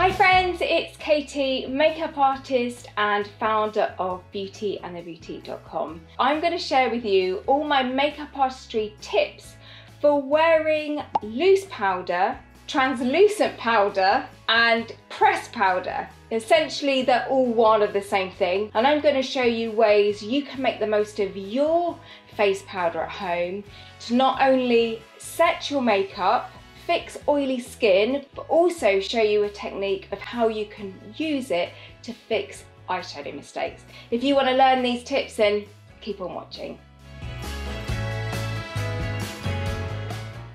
Hi friends, it's Katie, makeup artist and founder of beautyandthebeauty.com. I'm going to share with you all my makeup artistry tips for wearing loose powder, translucent powder and pressed powder. Essentially they're all one of the same thing, and I'm going to show you ways you can make the most of your face powder at home to not only set your makeup, fix oily skin, but also show you a technique of how you can use it to fix eyeshadow mistakes. If you want to learn these tips, then keep on watching.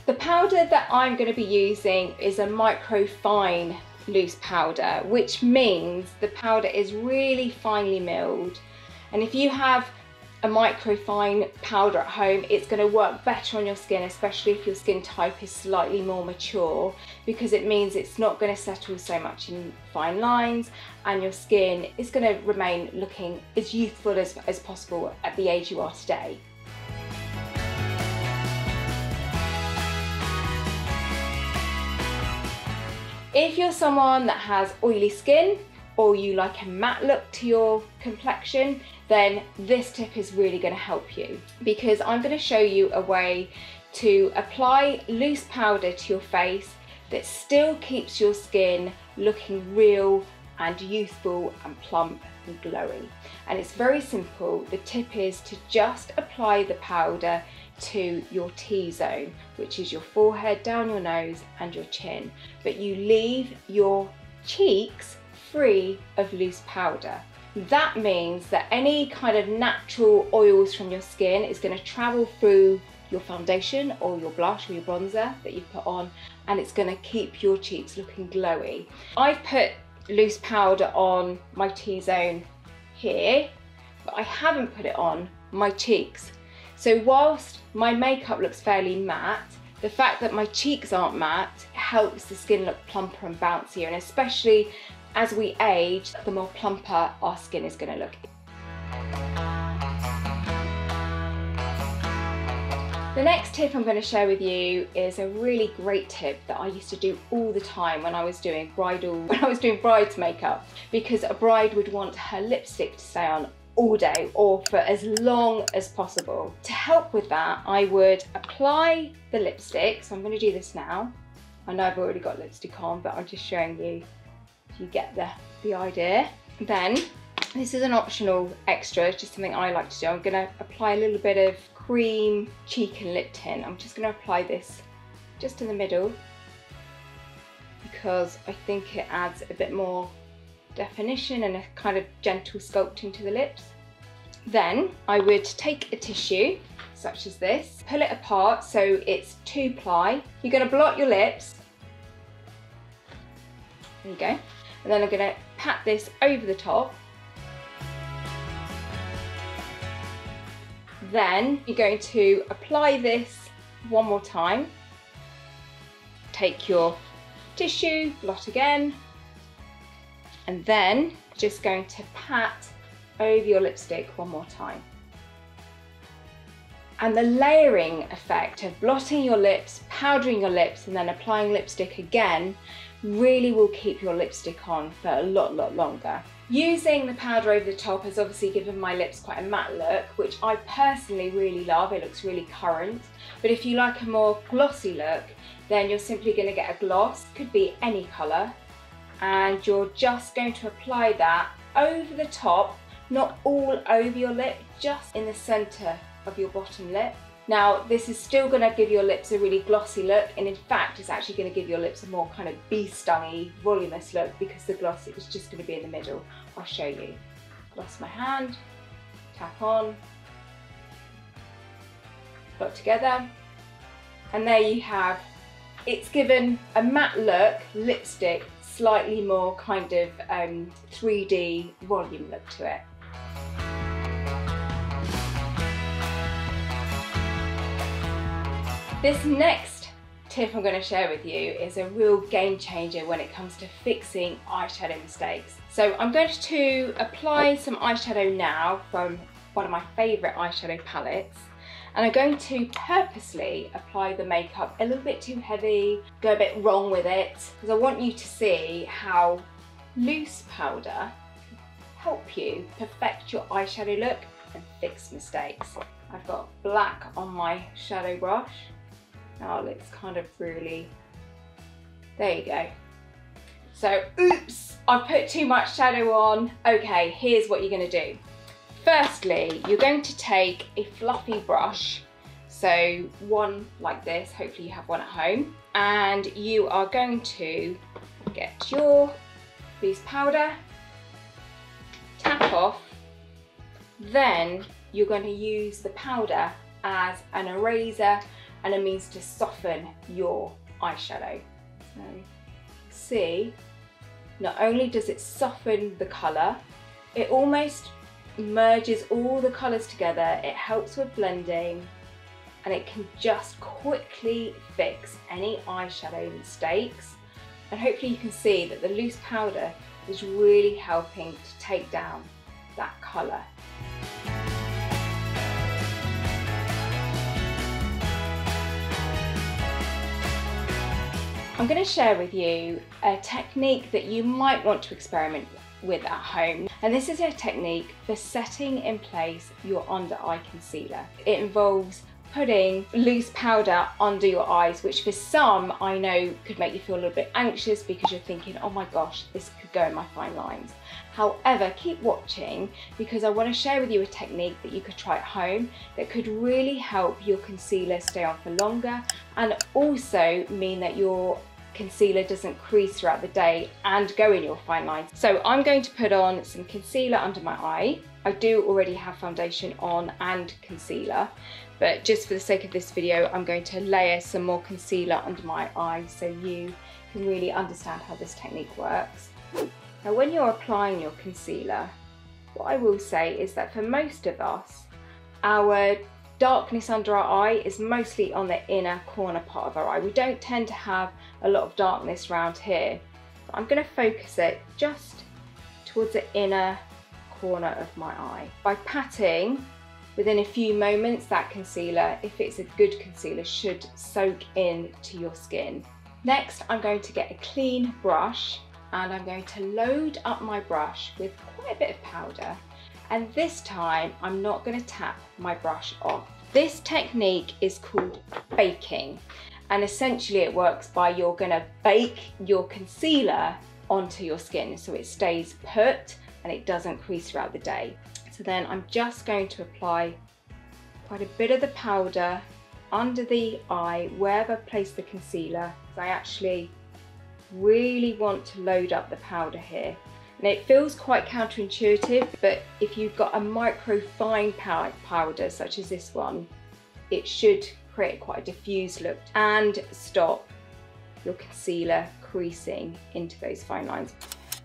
The powder that I'm going to be using is a Microfine loose powder, which means the powder is really finely milled, and if you have a microfine powder at home, it's going to work better on your skin, especially if your skin type is slightly more mature, because it means it's not going to settle so much in fine lines and your skin is going to remain looking as youthful as possible at the age you are today. If you're someone that has oily skin, or you like a matte look to your complexion, then this tip is really going to help you, because I'm going to show you a way to apply loose powder to your face that still keeps your skin looking real and youthful and plump and glowy. And it's very simple. The tip is to just apply the powder to your T-zone, which is your forehead, down your nose and your chin, but you leave your cheeks free of loose powder. That means that any kind of natural oils from your skin is going to travel through your foundation or your blush or your bronzer that you put on, and it's going to keep your cheeks looking glowy. I've put loose powder on my T-zone here, but I haven't put it on my cheeks. So whilst my makeup looks fairly matte, the fact that my cheeks aren't matte helps the skin look plumper and bouncier, and especially as we age, the more plumper our skin is going to look. The next tip I'm going to share with you is a really great tip that I used to do all the time when I was doing brides makeup, because a bride would want her lipstick to stay on all day or for as long as possible. To help with that, I would apply the lipstick. So I'm going to do this now. I know I've already got lipstick on, but I'm just showing you. You get the idea. Then, this is an optional extra, it's just something I like to do. I'm going to apply a little bit of cream cheek and lip tint. I'm just going to apply this just in the middle, because I think it adds a bit more definition and a kind of gentle sculpting to the lips. Then I would take a tissue such as this, pull it apart so it's 2-ply. You're going to blot your lips. There you go. And then I'm going to pat this over the top. Then you're going to apply this one more time. Take your tissue, blot again, and then just going to pat over your lipstick one more time. And the layering effect of blotting your lips, powdering your lips, and then applying lipstick again really will keep your lipstick on for a lot longer. Using the powder over the top has obviously given my lips quite a matte look, which I personally really love. It looks really current. But if you like a more glossy look, then you're simply going to get a gloss, could be any colour, and you're just going to apply that over the top, not all over your lip, just in the centre of your bottom lip. Now this is still going to give your lips a really glossy look, and in fact it's actually going to give your lips a more kind of bee-stungy, voluminous look, because the gloss is just going to be in the middle. I'll show you. Gloss my hand, tap on, put together, and there you have. It's given a matte look, lipstick, slightly more kind of 3D volume look to it. This next tip I'm going to share with you is a real game changer when it comes to fixing eyeshadow mistakes. So I'm going to apply some eyeshadow now from one of my favourite eyeshadow palettes, And I'm going to purposely apply the makeup a little bit too heavy, go a bit wrong with it, because I want you to see how loose powder can help you perfect your eyeshadow look and fix mistakes. I've got black on my shadow brush. Now it's kind of really, there you go. So, oops, I've put too much shadow on. Okay, here's what you're gonna do. Firstly, you're going to take a fluffy brush, so one like this, hopefully you have one at home, and you are going to get your loose powder, tap off, then you're going to use the powder as an eraser and a means to soften your eyeshadow. So, see, not only does it soften the colour, it almost merges all the colours together, it helps with blending, and it can just quickly fix any eyeshadow mistakes. And hopefully you can see that the loose powder is really helping to take down that colour. I'm going to share with you a technique that you might want to experiment with at home, and this is a technique for setting in place your under eye concealer. It involves putting loose powder under your eyes, which for some I know could make you feel a little bit anxious because you're thinking, oh my gosh, this could go in my fine lines. However, keep watching, because I want to share with you a technique that you could try at home that could really help your concealer stay on for longer, and also mean that your concealer doesn't crease throughout the day and go in your fine lines. So I'm going to put on some concealer under my eye. I do already have foundation on and concealer, but just for the sake of this video, I'm going to layer some more concealer under my eye so you can really understand how this technique works. Now, when you're applying your concealer, what I will say is that for most of us, our darkness under our eye is mostly on the inner corner part of our eye. We don't tend to have a lot of darkness around here. But I'm going to focus it just towards the inner corner of my eye. By patting, within a few moments, that concealer, if it's a good concealer, should soak into your skin. Next, I'm going to get a clean brush and I'm going to load up my brush with quite a bit of powder. And this time, I'm not going to tap my brush off. This technique is called baking. And essentially it works by you're going to bake your concealer onto your skin so it stays put and it doesn't crease throughout the day. So then I'm just going to apply quite a bit of the powder under the eye wherever I've placed the concealer. I actually really want to load up the powder here. And it feels quite counterintuitive, but if you've got a microfine powder such as this one, it should create quite a diffused look and stop your concealer creasing into those fine lines.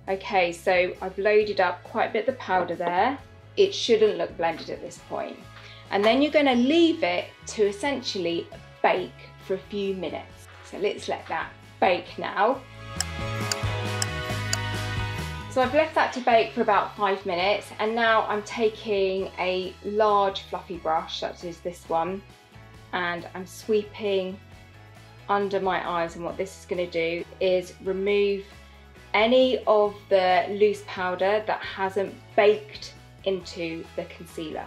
Okay, so I've loaded up quite a bit of the powder there. It shouldn't look blended at this point. And then you're going to leave it to essentially bake for a few minutes. So let's let that bake now. So I've left that to bake for about 5 minutes, and now I'm taking a large fluffy brush, such as this one, and I'm sweeping under my eyes, and what this is going to do is remove any of the loose powder that hasn't baked into the concealer.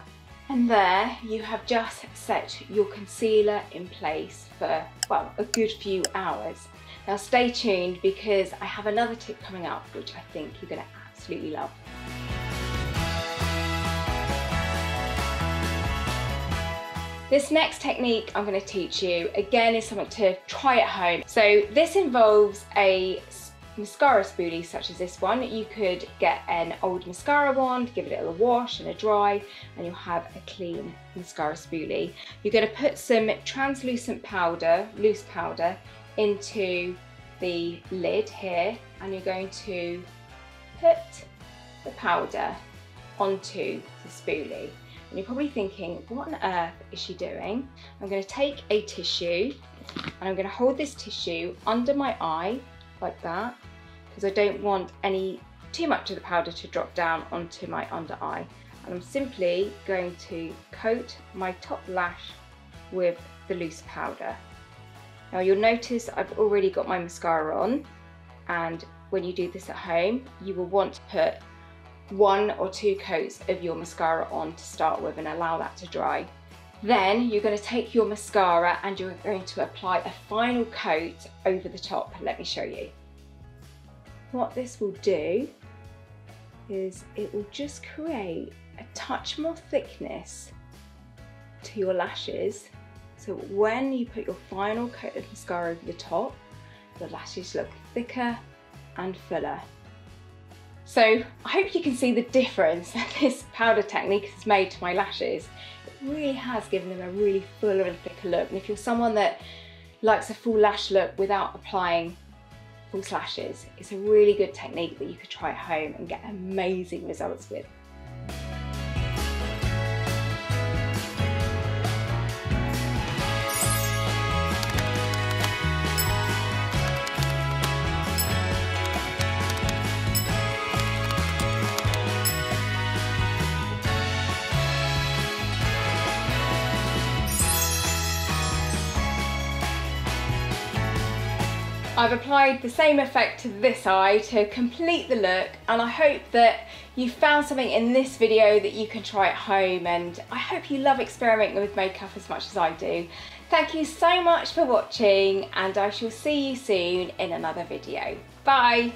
And there you have just set your concealer in place for, well, a good few hours. Now stay tuned, because I have another tip coming up which I think you're going to absolutely love. This next technique I'm going to teach you, again, is something to try at home. So this involves a mascara spoolie such as this one. You could get an old mascara wand, give it a little wash and a dry, and you'll have a clean mascara spoolie. You're going to put some translucent powder, loose powder, into the lid here, and you're going to put the powder onto the spoolie. And you're probably thinking, what on earth is she doing? I'm going to take a tissue and I'm going to hold this tissue under my eye like that, because I don't want too much of the powder to drop down onto my under eye. And I'm simply going to coat my top lash with the loose powder. Now you'll notice I've already got my mascara on, and when you do this at home, you will want to put 1 or 2 coats of your mascara on to start with and allow that to dry. Then you're going to take your mascara and you're going to apply a final coat over the top. Let me show you. What this will do is it will just create a touch more thickness to your lashes, so when you put your final coat of mascara over the top, the lashes look thicker and fuller. So I hope you can see the difference that this powder technique has made to my lashes. It really has given them a really fuller and thicker look, and if you're someone that likes a full lash look without applying false lashes, it's a really good technique that you could try at home and get amazing results with. I've applied the same effect to this eye to complete the look, and I hope that you found something in this video that you can try at home, and I hope you love experimenting with makeup as much as I do. Thank you so much for watching, and I shall see you soon in another video. Bye!